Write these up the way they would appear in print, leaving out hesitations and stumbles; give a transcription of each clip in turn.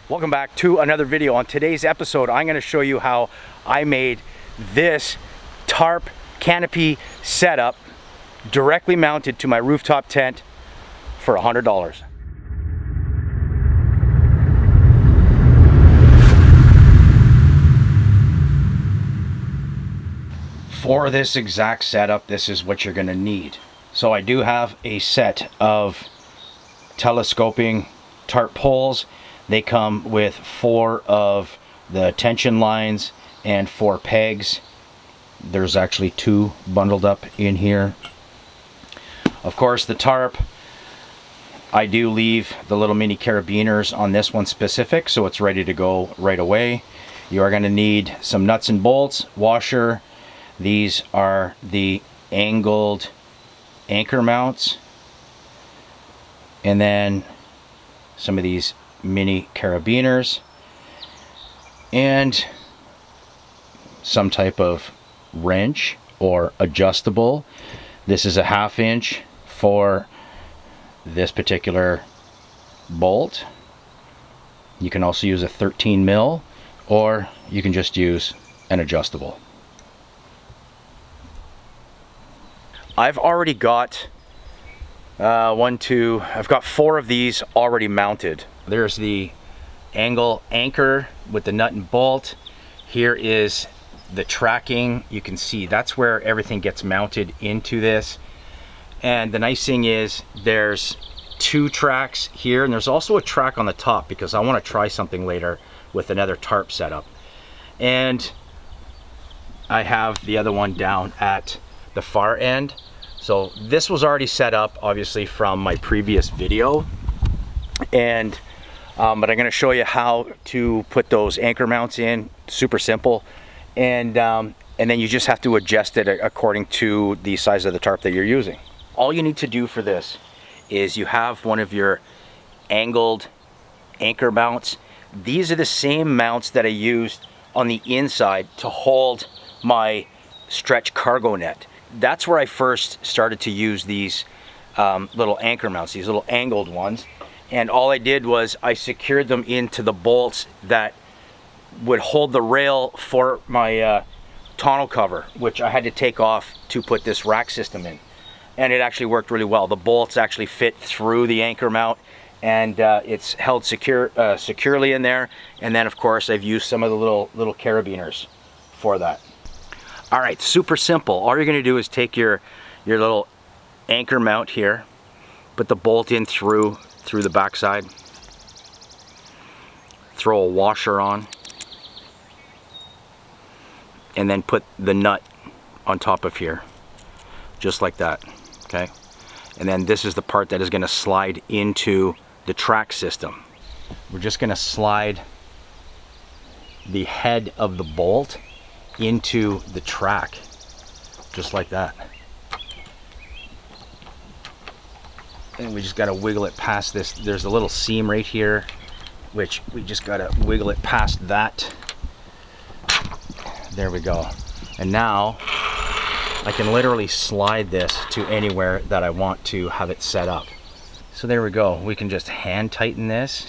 Welcome back to another video. On today's episode, I'm going to show you how I made this tarp canopy setup directly mounted to my rooftop tent for $100. For this exact setup, this is what you're going to need. So I do have a set of telescoping tarp poles. They come with 4 of the tension lines and 4 pegs. There's actually 2 bundled up in here. Of course, the tarp, I do leave the little mini carabiners on this one specific, so it's ready to go right away. You are going to need some nuts and bolts, washer. These are the angled anchor mounts, and then some of these mini carabiners, and some type of wrench or adjustable. This is a 1/2 inch for this particular bolt. You can also use a 13 mil, or you can just use an adjustable. I've already got I've got 4 of these already mounted. There's the angle anchor with the nut and bolt. Here is the tracking. You can see that's where everything gets mounted into this. And the nice thing is there's 2 tracks here, and there's also a track on the top because I want to try something later with another tarp setup. And I have the other one down at the far end. So this was already set up obviously from my previous video, and but I'm going to show you how to put those anchor mounts in. Super simple, and then you just have to adjust it according to the size of the tarp that you're using. All you need to do for this is you have one of your angled anchor mounts. These are the same mounts that I used on the inside to hold my stretch cargo net. That's where I first started to use these little anchor mounts, these little angled ones. And all I did was I secured them into the bolts that would hold the rail for my tonneau cover, which I had to take off to put this rack system in. And it actually worked really well. The bolts actually fit through the anchor mount, and it's held securely in there. And then of course I've used some of the little carabiners for that. All right, super simple. All you're going to do is take your little anchor mount here, put the bolt in through the backside, throw a washer on, and then put the nut on top of here, just like that, okay? And then this is the part that is going to slide into the track system. We're just going to slide the head of the bolt into the track, just like that. And we just got to wiggle it past this. There's a little seam right here, which we just got to wiggle it past that. There we go. And now I can literally slide this to anywhere that I want to have it set up. So there we go. We can just hand tighten this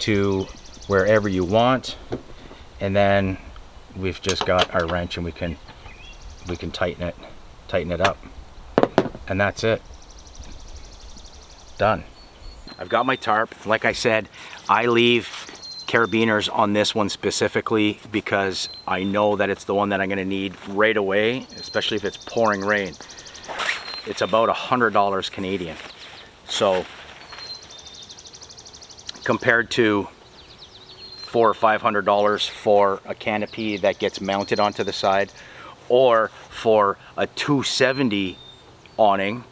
to wherever you want, and then we've just got our wrench, and we can tighten it up, and that's it. Done. I've got my tarp. Like I said, I leave carabiners on this one specifically because I know that it's the one that I'm going to need right away, especially if it's pouring rain. It's about $100 Canadian. So compared to $400 or $500 for a canopy that gets mounted onto the side, or for a 270 awning.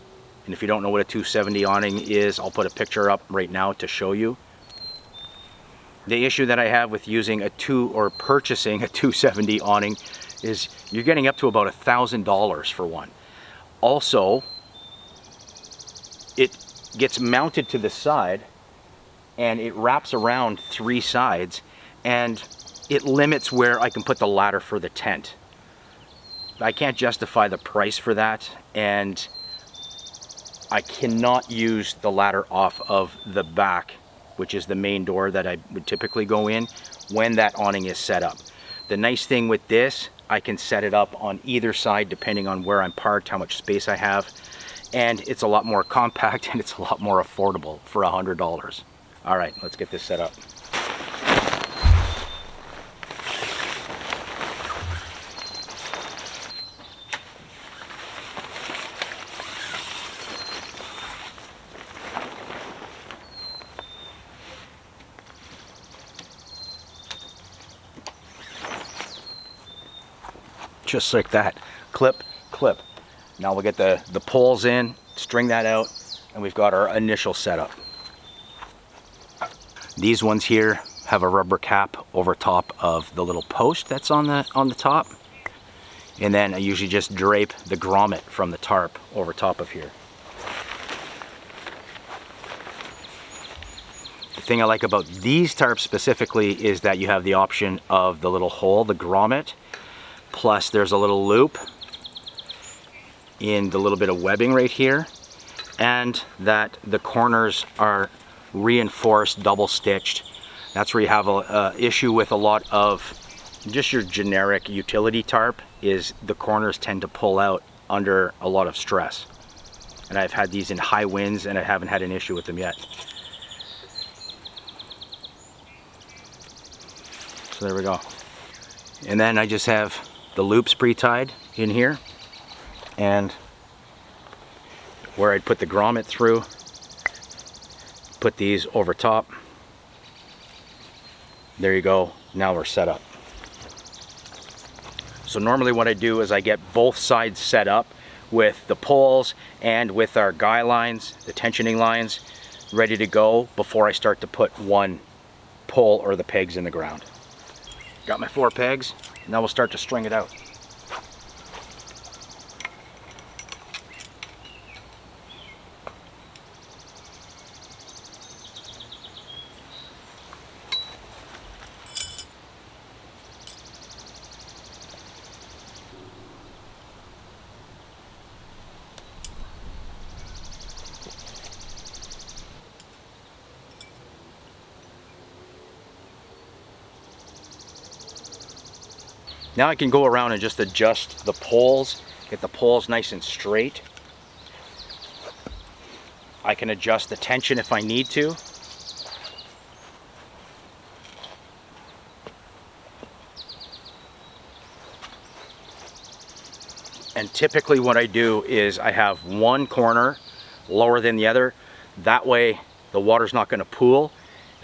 And if you don't know what a 270 awning is, I'll put a picture up right now to show you. The issue that I have with using purchasing a 270 awning is you're getting up to about $1,000 for one. Also, it gets mounted to the side and it wraps around 3 sides, and it limits where I can put the ladder for the tent. I can't justify the price for that, and I cannot use the ladder off of the back which is the main door that I would typically go in when that awning is set up. The nice thing with this, I can set it up on either side depending on where I'm parked, how much space I have, and it's a lot more compact and it's a lot more affordable for $100. All right, let's get this set up. Just like that, clip, clip. Now we'll get the poles in, string that out, and we've got our initial setup. These ones here have a rubber cap over top of the little post that's on the top. And then I usually just drape the grommet from the tarp over top of here. The thing I like about these tarps specifically is that you have the option of the little hole, the grommet, plus there's a little loop in the little bit of webbing right here, and that the corners are reinforced, double stitched. That's where you have a issue with a lot of just your generic utility tarp, is the corners tend to pull out under a lot of stress. And I've had these in high winds and I haven't had an issue with them yet. So there we go. And then I just have the loops pre-tied in here, and where I'd put the grommet through, put these over top. There you go, now we're set up. So normally what I do is I get both sides set up with the poles and with our guy lines, the tensioning lines, ready to go before I start to put one pole or the pegs in the ground. Got my 4 pegs. Now we'll start to string it out. Now I can go around and just adjust the poles, get the poles nice and straight. I can adjust the tension if I need to. And typically what I do is I have one corner lower than the other. That way the water's not going to pool,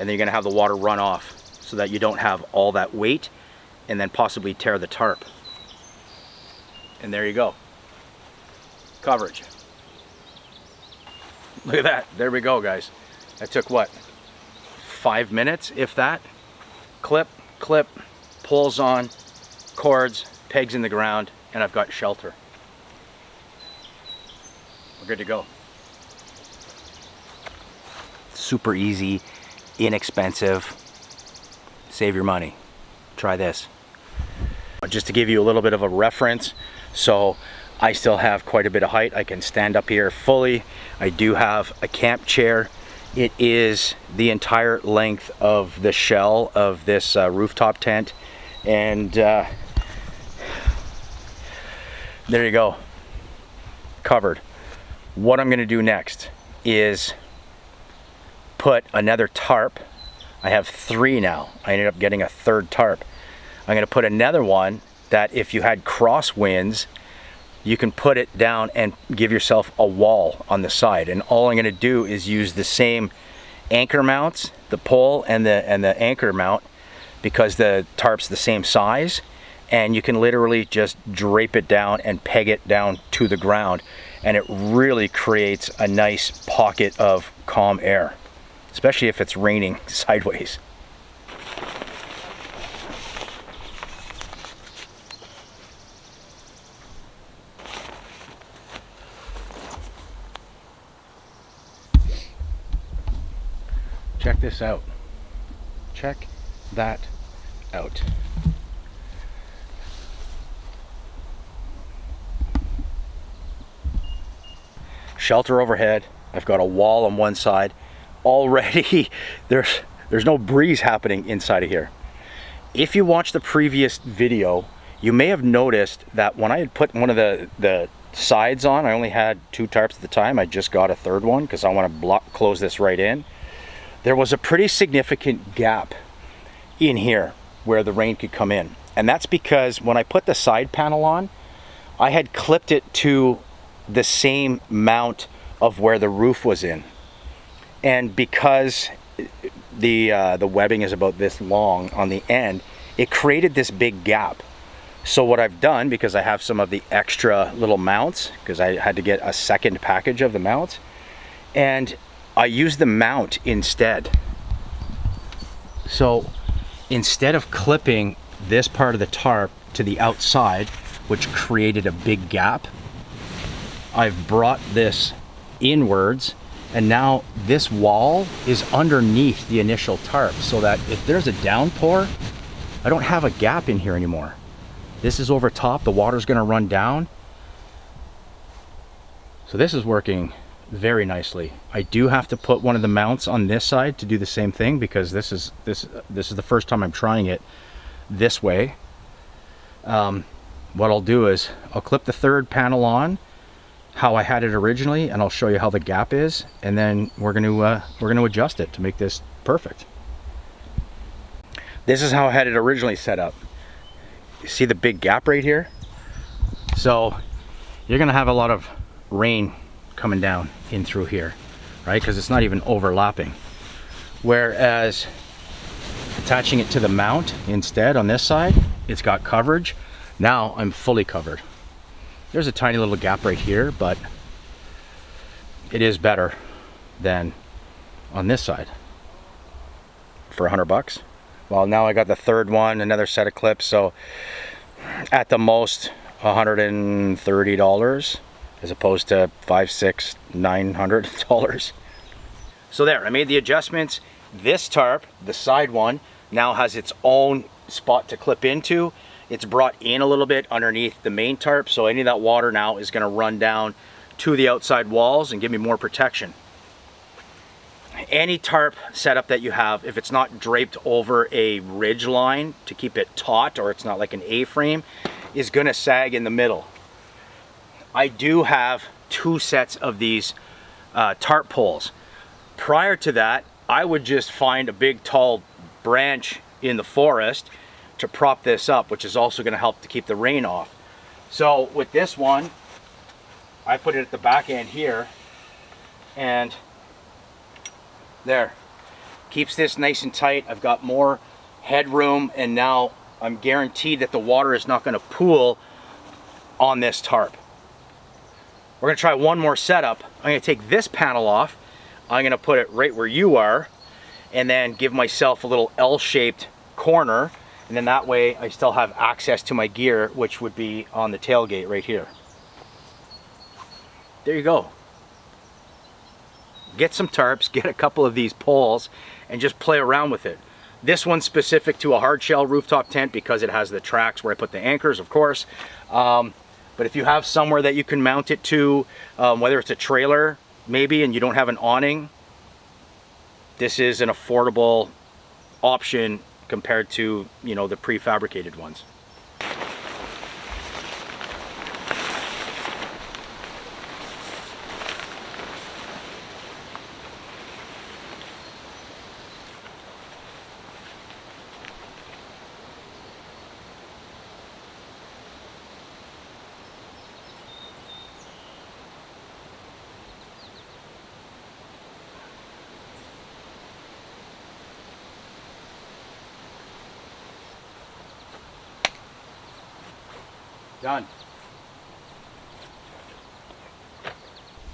and then you're going to have the water run off so that you don't have all that weight and then possibly tear the tarp. And there you go. Coverage. Look at that. There we go, guys. That took what? 5 minutes, if that? Clip, clip, poles on, cords, pegs in the ground, and I've got shelter. We're good to go. Super easy, inexpensive. Save your money. Try this. Just to give you a little bit of a reference, so I still have quite a bit of height. I can stand up here fully. I do have a camp chair. It is the entire length of the shell of this rooftop tent, and there you go, covered. What I'm gonna do next is put another tarp. I have 3 now. I ended up getting a 3rd tarp. I'm going to put another one that if you had crosswinds, you can put it down and give yourself a wall on the side. And all I'm going to do is use the same anchor mounts, the pole and the anchor mount, because the tarp's the same size, and you can literally just drape it down and peg it down to the ground, and it really creates a nice pocket of calm air, especially if it's raining sideways. Check this out. Check that out. Shelter overhead. I've got a wall on one side, already there's no breeze happening inside of here. If you watch the previous video, you may have noticed that when I had put one of the sides on, I only had 2 tarps at the time. I just got a 3rd one because I want to close this right in. There was a pretty significant gap in here where the rain could come in. And that's because when I put the side panel on, I had clipped it to the same mount of where the roof was in. And because the webbing is about this long on the end, it created this big gap. So what I've done, because I have some of the extra little mounts, because I had to get a second package of the mounts, and I used the mount instead. So instead of clipping this part of the tarp to the outside, which created a big gap, I've brought this inwards, and now this wall is underneath the initial tarp, so that if there's a downpour, I don't have a gap in here anymore. This is over top, the water's gonna run down. So this is working very nicely. I do have to put one of the mounts on this side to do the same thing, because this is the first time I'm trying it this way. What I'll do is I'll clip the 3rd panel on how I had it originally, and I'll show you how the gap is, and then we're gonna adjust it to make this perfect. This is how I had it originally set up. You see the big gap right here? So you're gonna have a lot of rain coming down in through here, right? Because it's not even overlapping. Whereas attaching it to the mount instead on this side, it's got coverage. Now I'm fully covered. There's a tiny little gap right here, but it is better than on this side. For $100. Well, now I got the 3rd one, another set of clips, so at the most $130 as opposed to $500, $600, $900. So there, I made the adjustments. This tarp, the side one, now has its own spot to clip into. It's brought in a little bit underneath the main tarp, so any of that water now is going to run down to the outside walls and give me more protection. Any tarp setup that you have, if it's not draped over a ridge line to keep it taut, or it's not like an A-frame, is going to sag in the middle. I do have 2 sets of these tarp poles. Prior to that, I would just find a big tall branch in the forest to prop this up, which is also going to help to keep the rain off. So with this one, I put it at the back end here, and there, keeps this nice and tight. I've got more headroom, and now I'm guaranteed that the water is not going to pool on this tarp. We're going to try one more setup. I'm going to take this panel off. I'm going to put it right where you are, and then give myself a little L-shaped corner, and then that way I still have access to my gear, which would be on the tailgate right here. There you go. Get some tarps, get a couple of these poles, and just play around with it. This one's specific to a hard shell rooftop tent because it has the tracks where I put the anchors, of course. But if you have somewhere that you can mount it to, whether it's a trailer maybe and you don't have an awning, this is an affordable option compared to, you know, the prefabricated ones. Done.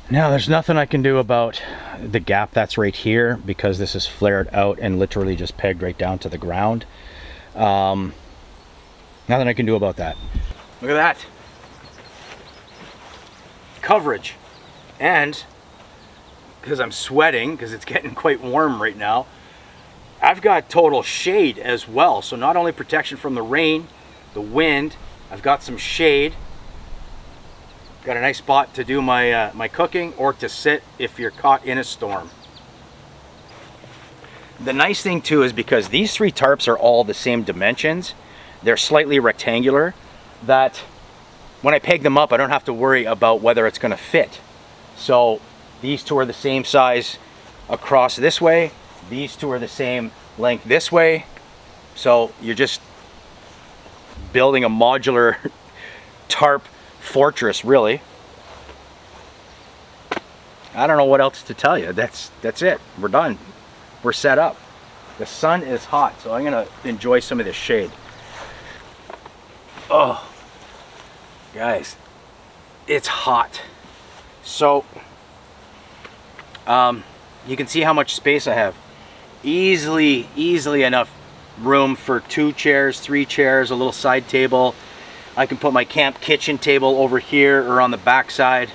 Now there's nothing I can do about the gap that's right here because this is flared out and literally just pegged right down to the ground. Nothing I can do about that. Look at that. Coverage. And because I'm sweating, because it's getting quite warm right now, I've got total shade as well. So not only protection from the rain, the wind, I've got some shade. Got a nice spot to do my my cooking or to sit if you're caught in a storm. The nice thing too is because these 3 tarps are all the same dimensions, they're slightly rectangular, that when I peg them up, I don't have to worry about whether it's going to fit. So these 2 are the same size across this way, these 2 are the same length this way, so you're just building a modular tarp fortress, really. I don't know what else to tell you. That's it. We're done. We're set up. The sun is hot, so I'm gonna enjoy some of this shade. Oh, guys, it's hot. So, you can see how much space I have. Easily enough room for 2 chairs, 3 chairs, a little side table. I can put my camp kitchen table over here or on the back side.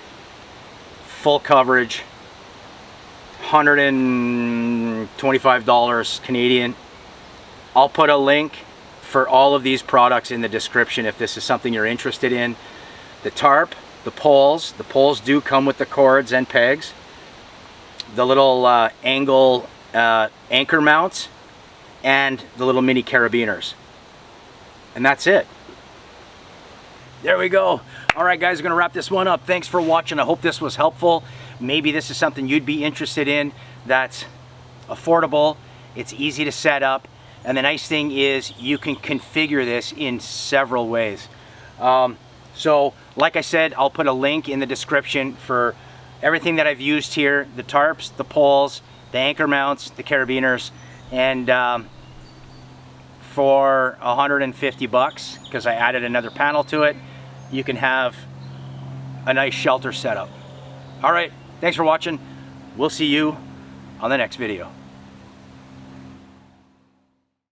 Full coverage. $125 Canadian. I'll put a link for all of these products in the description if this is something you're interested in. The tarp, the poles do come with the cords and pegs. The little angle anchor mounts, and the little mini carabiners. And that's it. There we go. All right, guys, we're gonna wrap this one up. Thanks for watching. I hope this was helpful. Maybe this is something you'd be interested in that's affordable, it's easy to set up, and the nice thing is you can configure this in several ways. So, like I said, I'll put a link in the description for everything that I've used here, the tarps, the poles, the anchor mounts, the carabiners, and for 150 bucks, because I added another panel to it, you can have a nice shelter setup. All right, thanks for watching. We'll see you on the next video.